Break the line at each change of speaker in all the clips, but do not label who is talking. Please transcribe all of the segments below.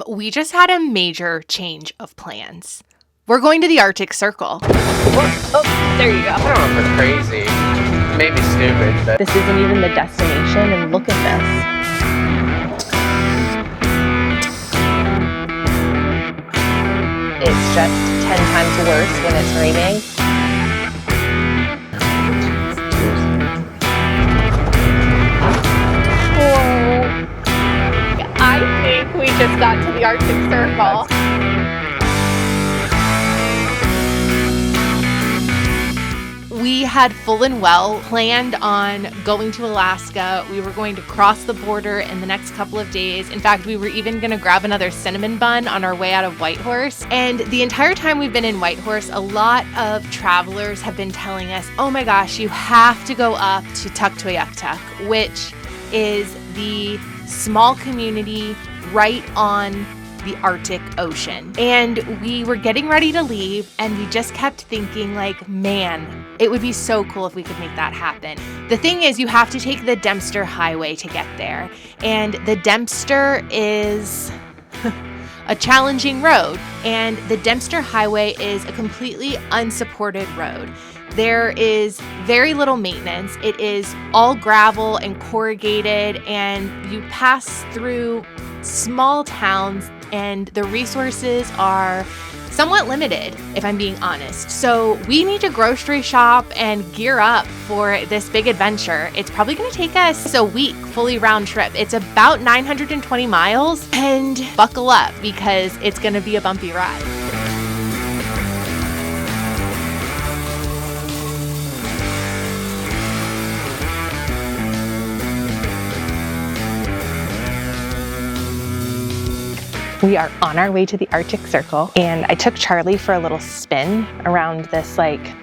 We just had a major change of plans. We're going to the Arctic Circle.
Oh, there you go.
I don't know if it's crazy. Maybe stupid, but
This isn't even the destination, and look at this. It's just 10 times worse when it's raining. Whoa. I think we just got to the Arctic Circle.
We had full and well planned on going to Alaska. We were going to cross the border in the next couple of days. In fact, we were even going to grab another cinnamon bun on our way out of Whitehorse. And the entire time we've been in Whitehorse, a lot of travelers have been telling us, oh my gosh, you have to go up to Tuktoyaktuk, which is the small community right on the Arctic Ocean. And we were getting ready to leave, and we just kept thinking like, man, it would be so cool if we could make that happen. The thing is, you have to take the Dempster Highway to get there. And the Dempster is a challenging road. And the Dempster Highway is a completely unsupported road. There is very little maintenance. It is all gravel and corrugated, and you pass through small towns, and the resources are somewhat limited, if I'm being honest. So we need to grocery shop and gear up for this big adventure. It's probably going to take us a week, fully round trip. It's about 920 miles, and buckle up because it's going to be a bumpy ride.
We are on our way to the Arctic Circle, and I took Charlie for a little spin around this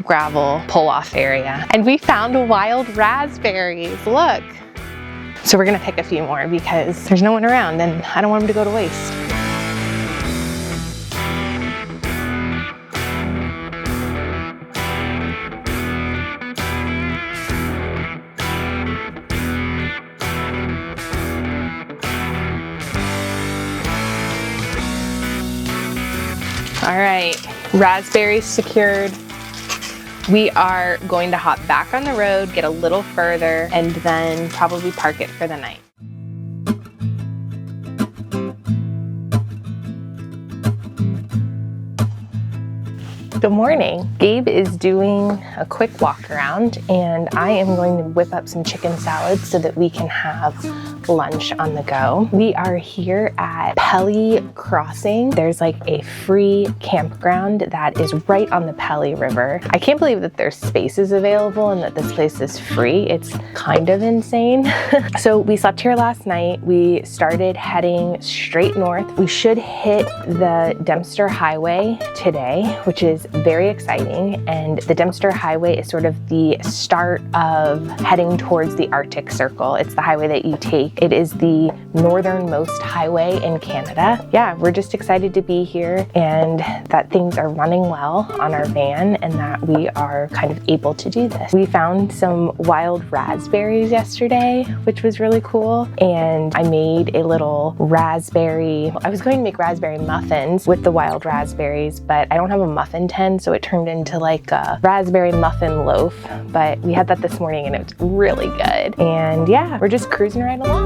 gravel pull-off area, and we found wild raspberries. Look. So we're gonna pick a few more because there's no one around and I don't want them to go to waste. All right, raspberries secured. We are going to hop back on the road, get a little further, and then probably park it for the night. Good morning. Gabe is doing a quick walk around, and I am going to whip up some chicken salad so that we can have lunch on the go. We are here at Pelly Crossing. There's a free campground that is right on the Pelly River. I can't believe that there's spaces available and that this place is free. It's kind of insane. So we slept here last night. We started heading straight north. We should hit the Dempster Highway today, which is very exciting. And the Dempster Highway is sort of the start of heading towards the Arctic Circle. It's the highway that you take. It is the northernmost highway in Canada. Yeah, we're just excited to be here and that things are running well on our van and that we are kind of able to do this. We found some wild raspberries yesterday, which was really cool. And I made a little I was going to make raspberry muffins with the wild raspberries, but I don't have a muffin tin, so it turned into a raspberry muffin loaf. But we had that this morning and it was really good. And yeah, we're just cruising right along.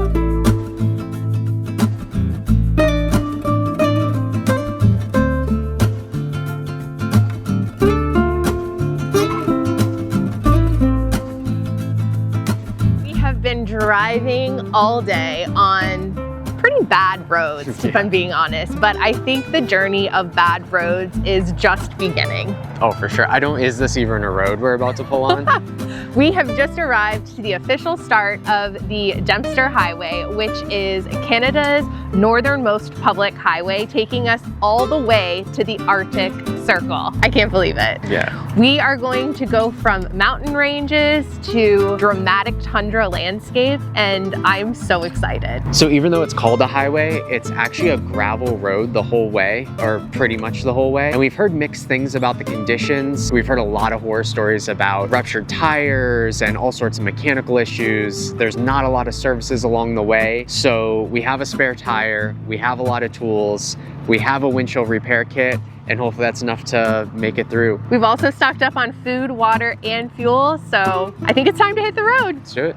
We have been driving all day on pretty bad roads, if I'm being honest, but I think the journey of bad roads is just beginning.
oh, for sure. Is this even a road we're about to pull on?
We have just arrived to the official start of the Dempster Highway, which is Canada's northernmost public highway, taking us all the way to the Arctic Circle. I can't believe it.
Yeah.
We are going to go from mountain ranges to dramatic tundra landscape, and I'm so excited.
So even though it's called a highway, it's actually a gravel road the whole way, or pretty much the whole way. And we've heard mixed things about the conditions. We've heard a lot of horror stories about ruptured tires and all sorts of mechanical issues. There's not a lot of services along the way. So we have a spare tire, we have a lot of tools, we have a windshield repair kit, and hopefully that's enough to make it through.
We've also stocked up on food, water, and fuel, so I think it's time to hit the road.
Let's do it.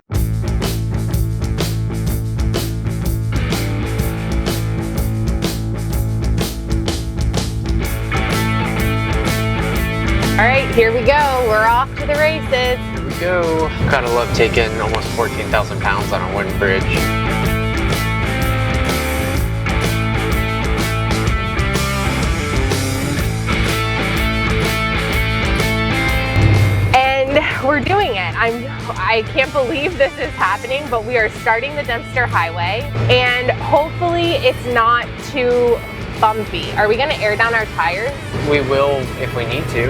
All right, here we go. We're off to the races.
Here we go. Gotta love taking almost 14,000 pounds on a wooden bridge.
We're doing it. I can't believe this is happening, but we are starting the Dempster Highway, and hopefully it's not too bumpy. Are we gonna air down our tires?
We will if we need to.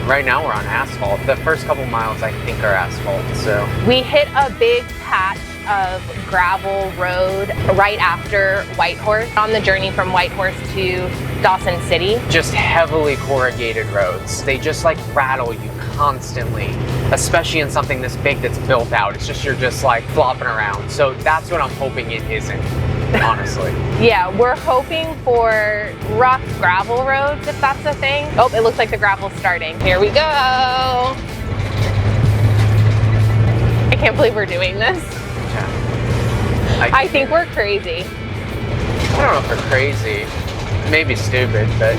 Right now we're on asphalt. The first couple miles I think are asphalt, so.
We hit a big patch of gravel road right after Whitehorse on the journey from Whitehorse to Dawson City.
Just heavily corrugated roads. They just like rattle you constantly, especially in something this big that's built out. It's just, you're just like flopping around. So that's what I'm hoping it isn't, honestly.
Yeah, we're hoping for rough gravel roads if that's a thing. Oh, it looks like the gravel's starting. Here we go. I can't believe we're doing this.
Yeah.
I think we're crazy.
I don't know if we're crazy. Maybe stupid, but.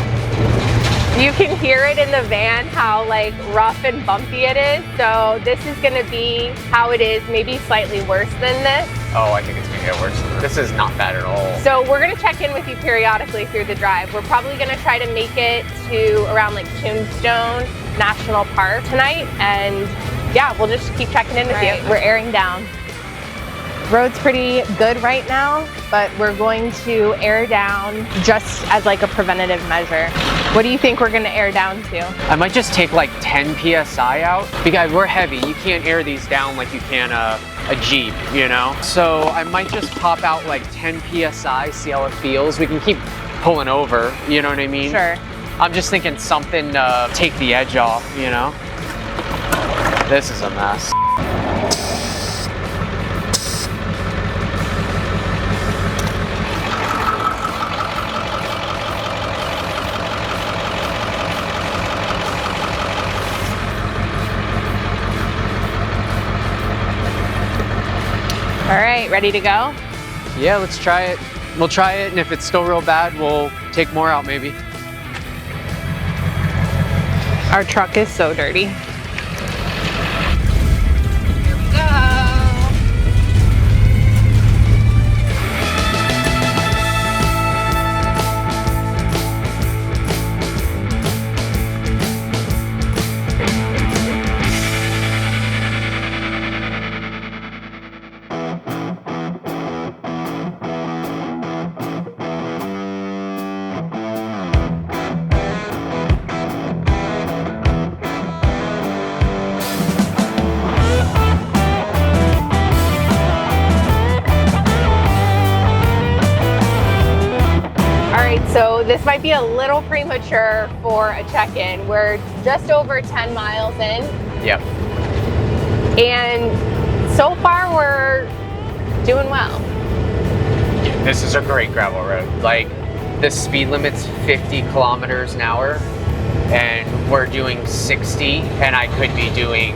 You can hear it in the van how like rough and bumpy it is. So this is gonna be how it is, maybe slightly worse than this.
Oh, I think it's gonna get worse than this. This is not bad at all.
So we're gonna check in with you periodically through the drive. We're probably gonna try to make it to around like Tombstone National Park tonight. And yeah, we'll just keep checking in with you. We're airing down. Road's pretty good right now, but we're going to air down just as like a preventative measure. What do you think we're gonna air down to?
I might just take like 10 PSI out, because we're heavy. You can't air these down like you can a Jeep, you know? So I might just pop out like 10 PSI, see how it feels. We can keep pulling over, you know what I mean?
Sure.
I'm just thinking something to take the edge off, you know? This is a mess.
All right, ready to go?
Yeah, let's try it. We'll try it, and if it's still real bad, we'll take more out maybe.
Our truck is so dirty. So this might be a little premature for a check-in. We're just over 10 miles in.
Yep.
And so far we're doing well.
Yeah, this is a great gravel road. Like, the speed limit's 50 kilometers an hour, and we're doing 60, and I could be doing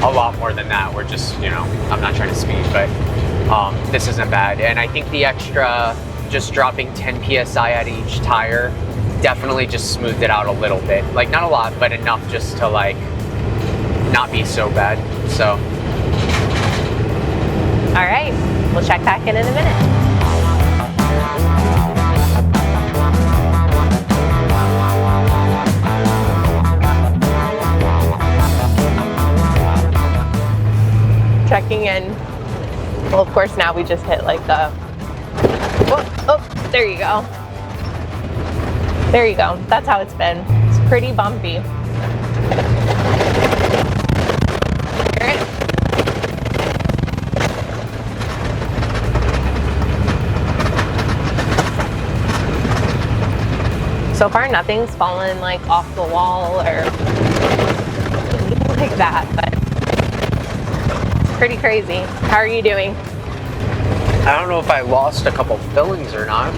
a lot more than that. We're just, you know, I'm not trying to speed, but this isn't bad. And I think the extra, just dropping 10 PSI at each tire definitely just smoothed it out a little bit. Like, not a lot, but enough just to like not be so bad. So.
All right, we'll check back in a minute. Checking in. Well, of course, now we just hit like a, oh, there you go. There you go. That's how it's been. It's pretty bumpy. So far, nothing's fallen like off the wall or anything like that, but it's pretty crazy. How are you doing?
I don't know if I lost a couple fillings or not.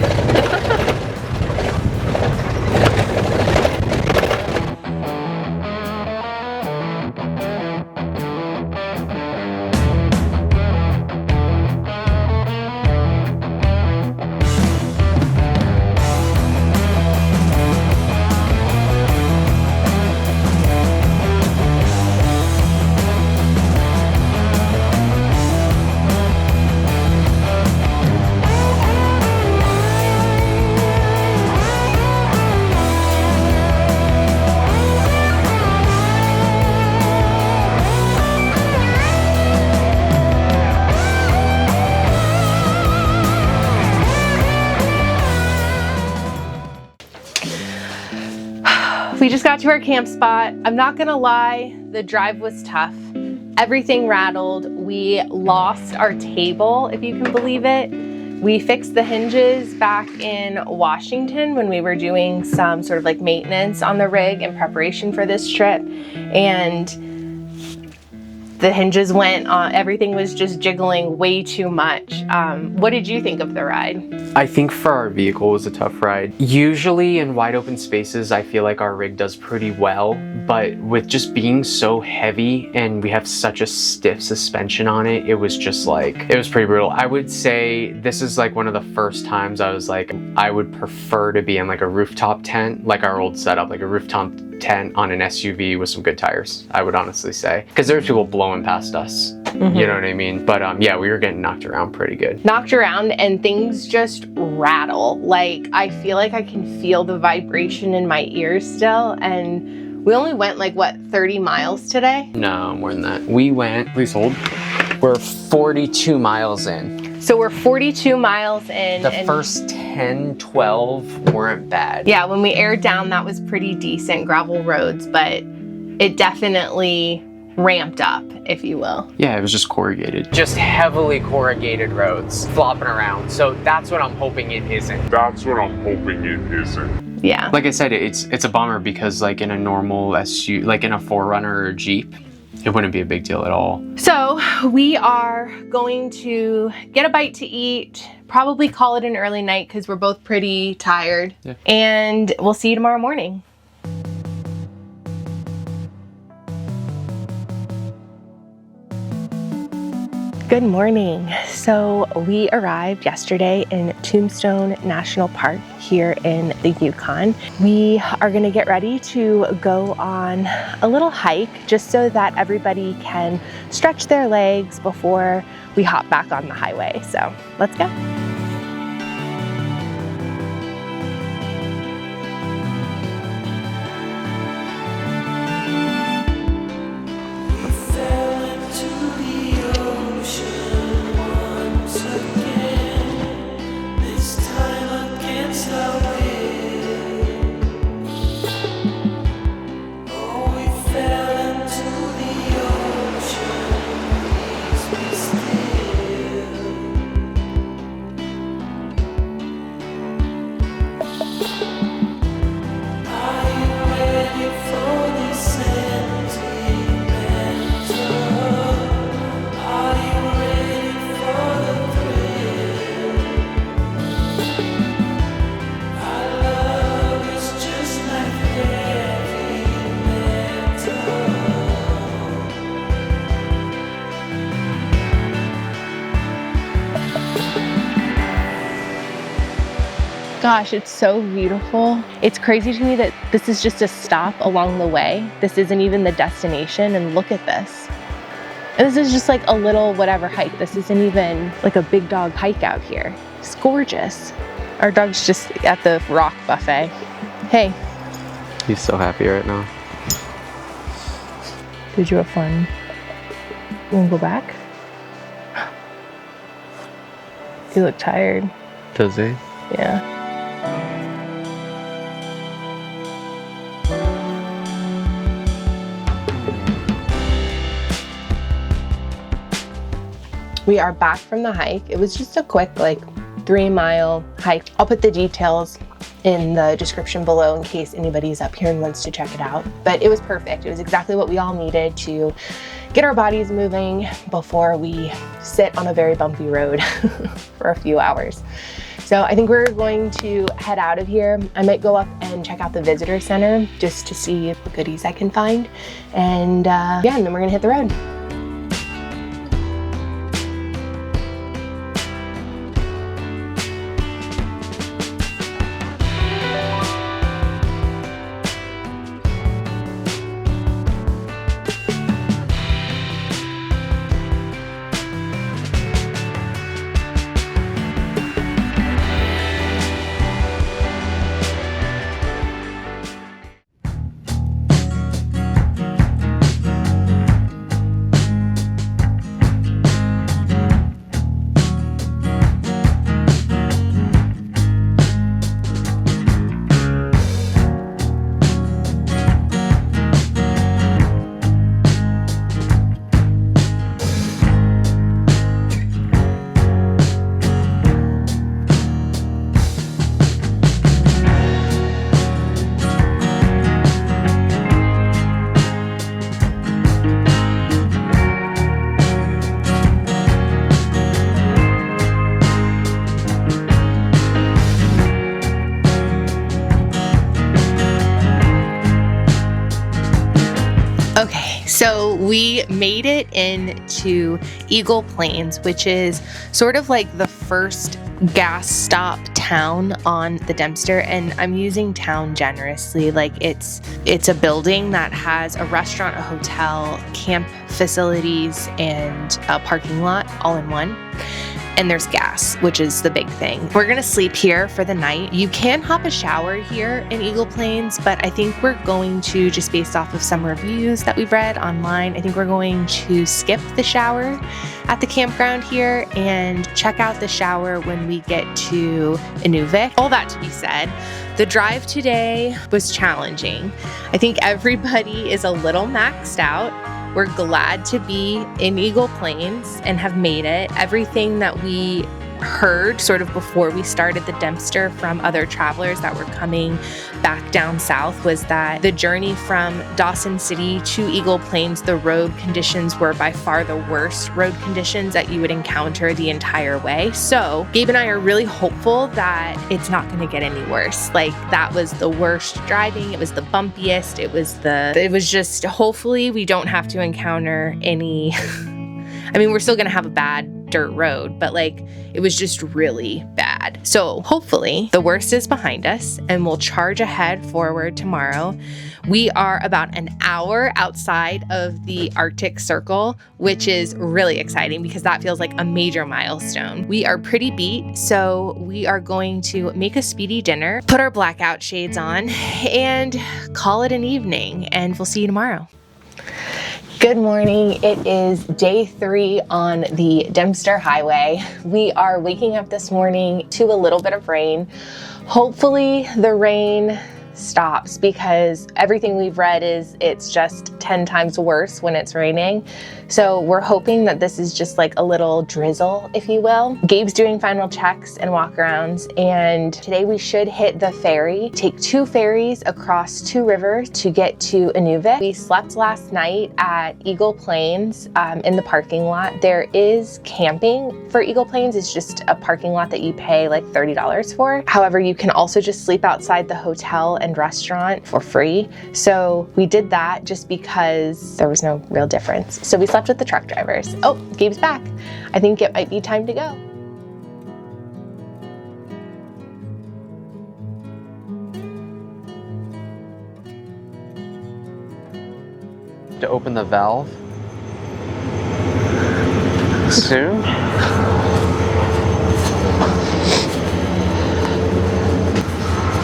We just got to our camp spot. I'm not gonna lie, the drive was tough. Everything rattled. We lost our table, if you can believe it. We fixed the hinges back in Washington when we were doing some sort of like maintenance on the rig in preparation for this trip. And the hinges went on, everything was just jiggling way too much. What did you think of the ride?
I think for our vehicle it was a tough ride. Usually in wide open spaces, I feel like our rig does pretty well, but with just being so heavy and we have such a stiff suspension on it, it was just like, it was pretty brutal. I would say this is like one of the first times I was like, I would prefer to be in like a rooftop tent, like our old setup, like a rooftop tent on an SUV with some good tires, I would honestly say. Because there's people blowing past us, you know what I mean? But yeah, we were getting knocked around pretty good.
Knocked around and things just rattle. Like, I feel like I can feel the vibration in my ears still. And we only went like, what, 30 miles today?
No, more than that. We went, please hold, we're 42 miles in.
So we're 42 miles in.
The first 10, 12 weren't bad.
Yeah, when we aired down, that was pretty decent gravel roads, but it definitely ramped up, if you will.
Yeah, it was just corrugated. Just heavily corrugated roads flopping around. So that's what I'm hoping it isn't.
Yeah.
Like I said, it's a bummer because like in a normal SUV, like in a 4Runner or a Jeep, it wouldn't be a big deal at all.
So we are going to get a bite to eat, probably call it an early night because we're both pretty tired.
Yeah.
And we'll see you tomorrow morning. Good morning. So we arrived yesterday in Tombstone National Park here in the Yukon. We are going to get ready to go on a little hike just so that everybody can stretch their legs before we hop back on the highway. So let's go. Gosh, it's so beautiful. It's crazy to me that this is just a stop along the way. This isn't even the destination, and look at this. And this is just like a little whatever hike. This isn't even like a big dog hike out here. It's gorgeous. Our dog's just at the rock buffet. Hey.
He's so happy right now.
Did you have fun? You wanna go back? You look tired.
Does he?
Yeah. We are back from the hike. It was just a quick like 3-mile hike. I'll put the details in the description below in case anybody's up here and wants to check it out. But it was perfect. It was exactly what we all needed to get our bodies moving before we sit on a very bumpy road for a few hours. So I think we're going to head out of here. I might go up and check out the visitor center just to see what goodies I can find. And yeah, and then we're gonna hit the road. Okay, so we made it into Eagle Plains, which is sort of like the first gas stop town on the Dempster, and I'm using town generously. Like it's a building that has a restaurant, a hotel, camp facilities, and a parking lot all in one. And there's gas, which is the big thing. We're gonna sleep here for the night. You can hop a shower here in Eagle Plains, but I think we're going to, just based off of some reviews that we've read online, I think we're going to skip the shower at the campground here and check out the shower when we get to Inuvik. All that to be said, the drive today was challenging. I think everybody is a little maxed out. We're glad to be in Eagle Plains and have made it. Everything that we heard sort of before we started the Dempster from other travelers that were coming back down south was that the journey from Dawson City to Eagle Plains, the road conditions were by far the worst road conditions that you would encounter the entire way. So Gabe and I are really hopeful that it's not going to get any worse. Like, that was the worst driving. It was the bumpiest. It was just, hopefully we don't have to encounter any I mean, we're still going to have a bad dirt road, but like, it was just really bad. So hopefully the worst is behind us and we'll charge ahead forward tomorrow. We are about an hour outside of the Arctic Circle, which is really exciting because that feels like a major milestone. We are pretty beat, so we are going to make a speedy dinner, put our blackout shades on, and call it an evening, and we'll see you tomorrow. Good morning. It is day 3 on the Dempster Highway. We are waking up this morning to a little bit of rain. Hopefully the rain stops because everything we've read is it's just 10 times worse when it's raining. So we're hoping that this is just like a little drizzle, if you will. Gabe's doing final checks and walkarounds, and today we should hit the ferry, take 2 ferries across 2 rivers to get to Inuvik. We slept last night at Eagle Plains in the parking lot. There is camping for Eagle Plains. It's just a parking lot that you pay like $30 for. However, you can also just sleep outside the hotel and restaurant for free. So we did that just because there was no real difference. So we slept with the truck drivers. Oh, Gabe's back. I think it might be time to go.
To open the valve soon.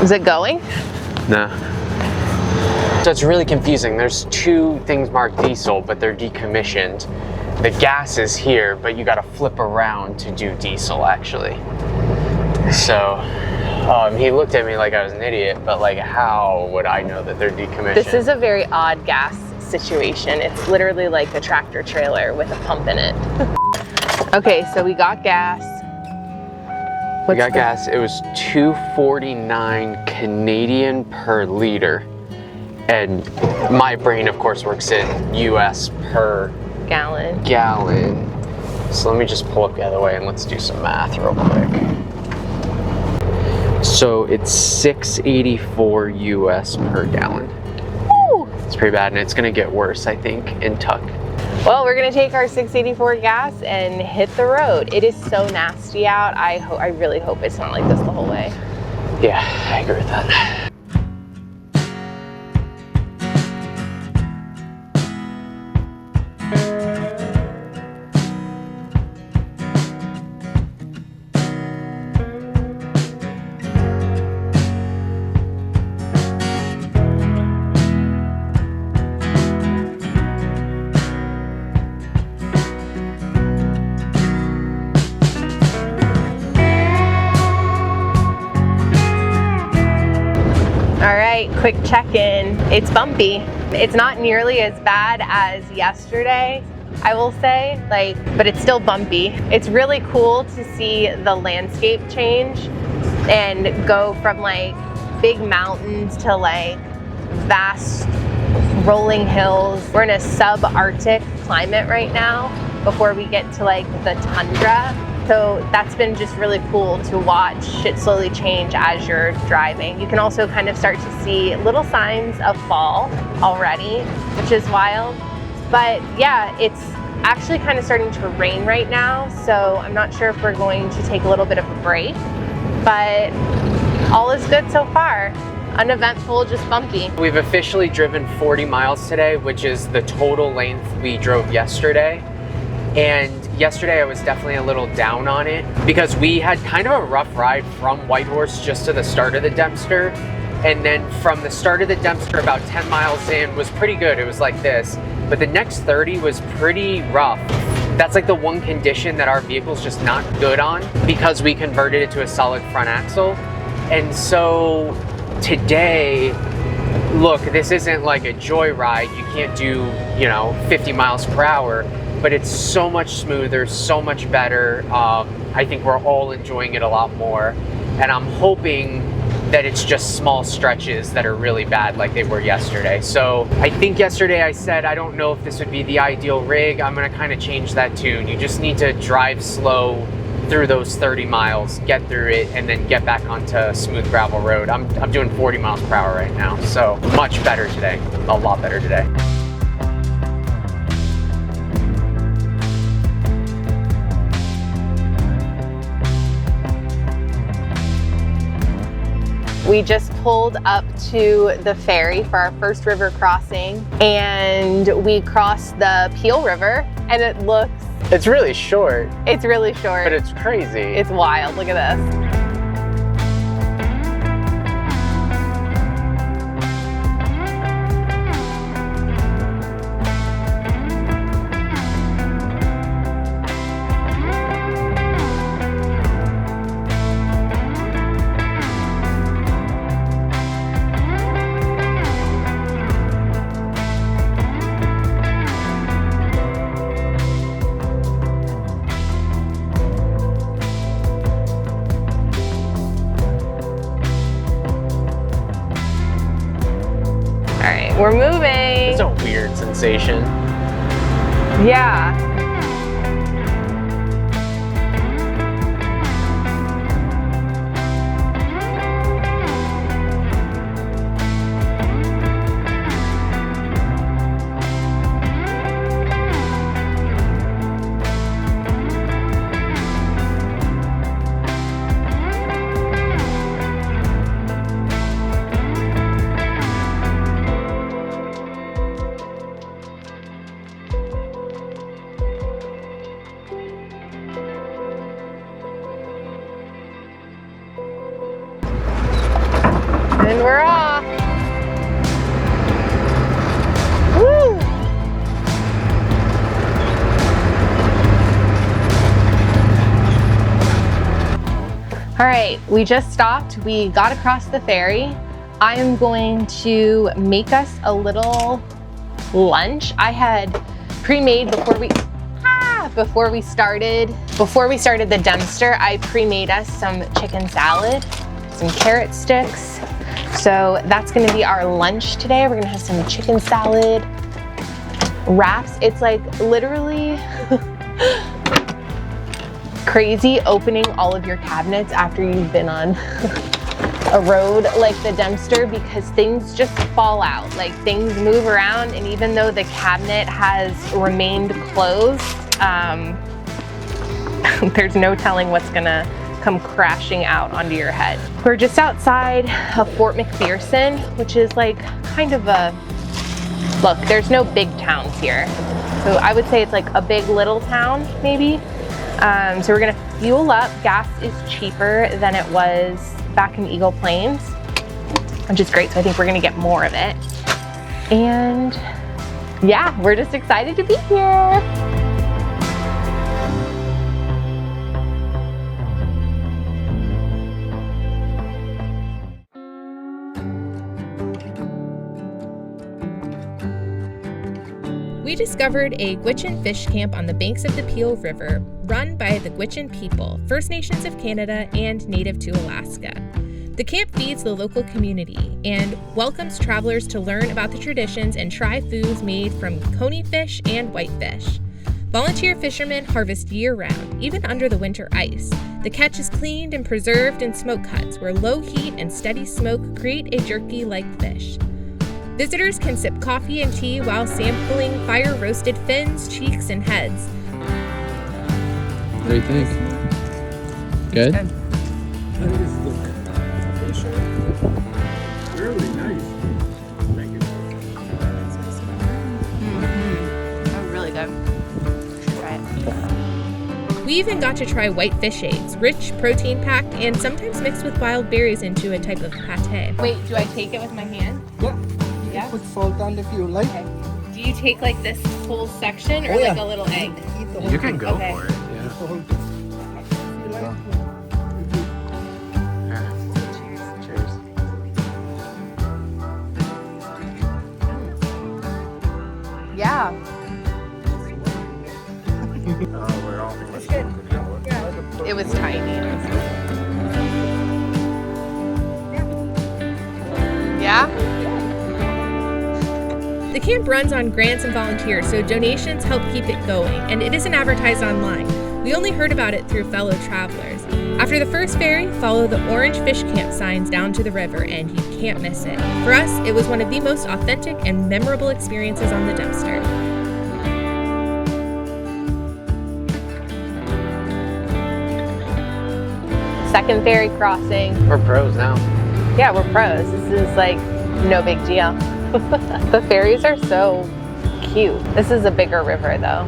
Is it going?
No. So it's really confusing. There's 2 things marked diesel, but they're decommissioned. The gas is here, but you gotta flip around to do diesel, actually. So he looked at me like I was an idiot, but like, how would I know that they're decommissioned?
This is a very odd gas situation. It's literally like a tractor trailer with a pump in it. Okay, so we got gas.
We got gas. It was $2.49 Canadian per liter. And my brain, of course, works in US per
gallon.
So let me just pull up the other way and let's do some math real quick. So it's $6.84 US per gallon.
Woo!
It's pretty bad, and it's gonna get worse, I think, in Tuck.
Well, we're gonna take our $6.84 gas and hit the road. It is so nasty out. I really hope it's not like this the whole way.
Yeah, I agree with that.
Quick check-in. It's bumpy. It's not nearly as bad as yesterday, I will say, but it's still bumpy. It's really cool to see the landscape change and go from big mountains to vast rolling hills. We're in a sub-Arctic climate right now before we get to the tundra. So that's been just really cool to watch it slowly change as you're driving. You can also kind of start to see little signs of fall already, which is wild. But yeah, it's actually kind of starting to rain right now, so I'm not sure if we're going to take a little bit of a break, but all is good so far. Uneventful, just bumpy. We've
officially driven 40 miles today, which is the total length we drove yesterday. And yesterday I was definitely a little down on it because we had kind of a rough ride from Whitehorse just to the start of the Dempster. And then from the start of the Dempster, about 10 miles in was pretty good. It was like this, but the next 30 was pretty rough. That's the one condition that our vehicle's just not good on because we converted it to a solid front axle. And so today, look, this isn't like a joyride. You can't do, 50 miles per hour. But it's so much smoother, so much better. I think we're all enjoying it a lot more. And I'm hoping that it's just small stretches that are really bad like they were yesterday. So I think yesterday I said, I don't know if this would be the ideal rig. I'm gonna kind of change that tune. You just need to drive slow through those 30 miles, get through it, and then get back onto smooth gravel road. I'm doing 40 miles per hour right now. So much better today, a lot better today.
We just pulled up to the ferry for our first river crossing, and we crossed the Peel River, and
it's really short.
It's really short.
But it's crazy.
It's wild. Look at this. We're moving.
It's a weird sensation.
Yeah. And we're off. Woo! All right, we just stopped. We got across the ferry. I am going to make us a little lunch. I had pre-made before we started the Dempster, I pre-made us some chicken salad, some carrot sticks. So that's gonna be our lunch today. We're gonna have some chicken salad, wraps. It's like literally crazy opening all of your cabinets after you've been on a road like the Dempster, because things just fall out, like things move around, and even though the cabinet has remained closed, there's no telling what's gonna come crashing out onto your head. We're just outside of Fort McPherson, which is like kind of a, look, there's no big towns here. So I would say it's like a big little town, maybe. So we're gonna fuel up. Gas is cheaper than it was back in Eagle Plains, which is great. So I think we're gonna get more of it. And yeah, we're just excited to be here.
We discovered a Gwich'in Fish Camp on the banks of the Peel River, run by the Gwich'in people, First Nations of Canada and native to Alaska. The camp feeds the local community and welcomes travelers to learn about the traditions and try foods made from coney fish and whitefish. Volunteer fishermen harvest year-round, even under the winter ice. The catch is cleaned and preserved in smoke huts where low heat and steady smoke create a jerky-like fish. Visitors can sip coffee and tea while sampling fire-roasted fins, cheeks, and heads.
What do you think? Good?
Really nice. Thank you.
Oh, really good. Should try it.
We even got to try white fish eggs, rich, protein-packed, and sometimes mixed with wild berries into a type of pate.
Wait, do I take it with my hand?
Yeah.
Yeah?
Put salt on if you like.
Okay. Do you take like this whole section or
Oh, yeah.
like a little egg?
Eat the whole
You can go
Okay.
for it.
Eat the whole thing. If you like.
Cheers.
Yeah.
It's good.
It was tiny. Yeah?
The camp runs on grants and volunteers, so donations help keep it going, and it isn't advertised online. We only heard about it through fellow travelers. After the first ferry, follow the orange fish camp signs down to the river, and you can't miss it. For us, it was one of the most authentic and memorable experiences on the Dempster.
Second ferry crossing.
We're pros now.
Yeah, we're pros. This is like no big deal. The ferries are so cute. This is a bigger river though.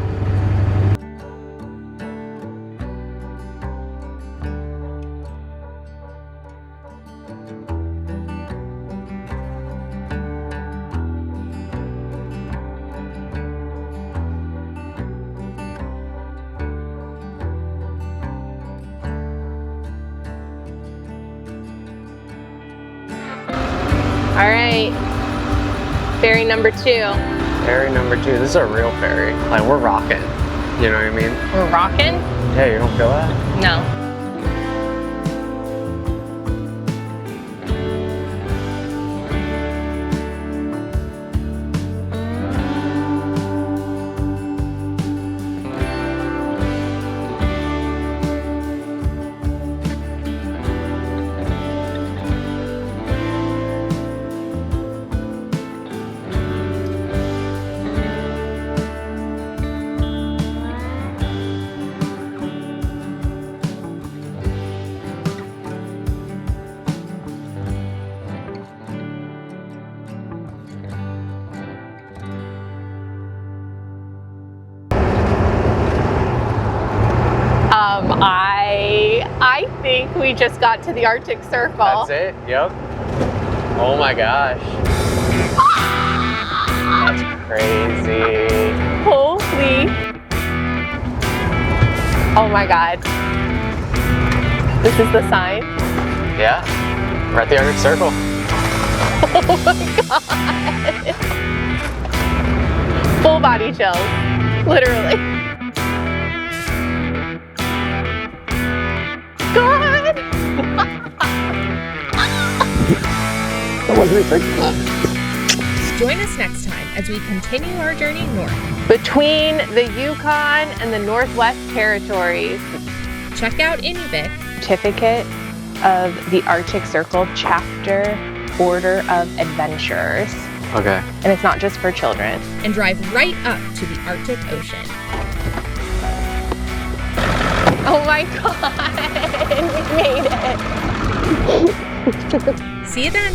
All right, ferry number 2.
Ferry number 2. This is a real ferry. Like, we're rocking. You know what I mean?
We're rocking?
Yeah, you don't feel that?
No. I think we just got to the Arctic Circle.
That's it? Yep. Oh my gosh. That's crazy.
Holy. Oh my God. This is the sign.
Yeah. We're at the Arctic Circle.
Oh my God. Full body chills, literally.
That wasn't it.
Join us next time as we continue our journey north.
Between the Yukon and the Northwest Territories.
Check out Inuvik,
Certificate of the Arctic Circle Chapter Order of Adventurers.
Okay.
And it's not just for children.
and drive right up to the Arctic Ocean.
Oh my God, we made it.
See you then.